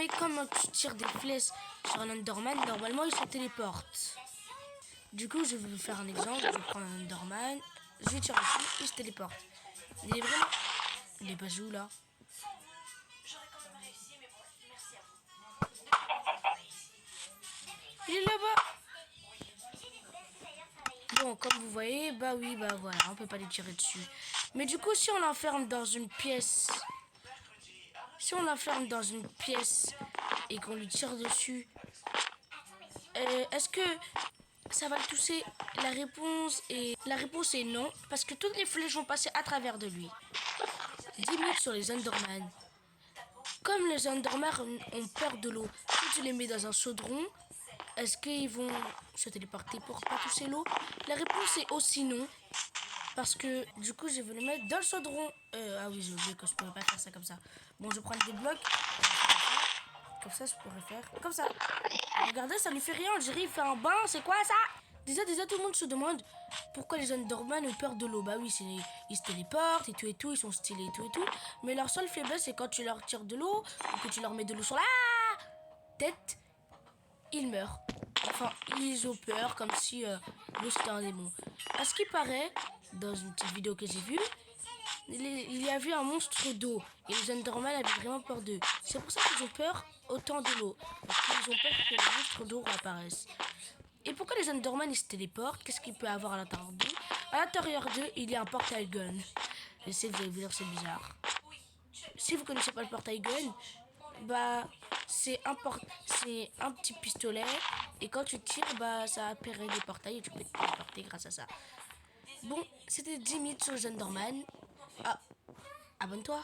savez, comme tu tires des flèches sur un Enderman, normalement il se téléporte. Du coup, je vais vous faire un exemple. Je prends un Enderman, je tire dessus, il se téléporte. Il est vraiment... Il est pas où là? Il est là-bas. Bon, comme vous voyez, bah oui, bah voilà, on peut pas les tirer dessus. Mais du coup, si on l'enferme dans une pièce... Si on l'enferme dans une pièce et qu'on lui tire dessus, est-ce que ça va le toucher? La réponse est non, parce que toutes les flèches vont passer à travers de lui. 10 minutes sur les Enderman. Comme les Enderman ont peur de l'eau, si tu les mets dans un chaudron, est-ce qu'ils vont se téléporter pour pas toucher l'eau? La réponse est aussi non. Parce que du coup, je vais le mettre dans le chaudron. Ah oui, j'ai oublié que je pourrais pas faire ça comme ça. Bon, je prends des blocs. Comme ça, je pourrais faire comme ça. Regardez, ça lui fait rien. On dirait il fait un bain. C'est quoi ça? Déjà, tout le monde se demande pourquoi les Enderman ont peur de l'eau. Bah oui, ils se téléportent et tout. Ils sont stylés et tout. Mais leur seule faiblesse, c'est quand tu leur tires de l'eau ou que tu leur mets de l'eau sur la tête, ils meurent. Enfin, ils ont peur comme si l'eau c'était un démon. À ce qui paraît, dans une petite vidéo que j'ai vue, il y avait un monstre d'eau et les Enderman avaient vraiment peur d'eux. C'est pour ça qu'ils ont peur autant de l'eau. Parce qu'ils ont peur que le monstre d'eau apparaisse. Et pourquoi les Enderman ils se téléportent? Qu'est-ce qu'il peut avoir à l'intérieur d'eux? À l'intérieur d'eux, il y a un portail gun. Je sais que vous allez vous dire c'est bizarre. Si vous connaissez pas le portail gun, bah c'est un petit pistolet et quand tu tires, bah ça apparaît des portails et tu peux te téléporter grâce à ça. Bon, c'était 10 minutes sur les Enderman. Ah, abonne-toi.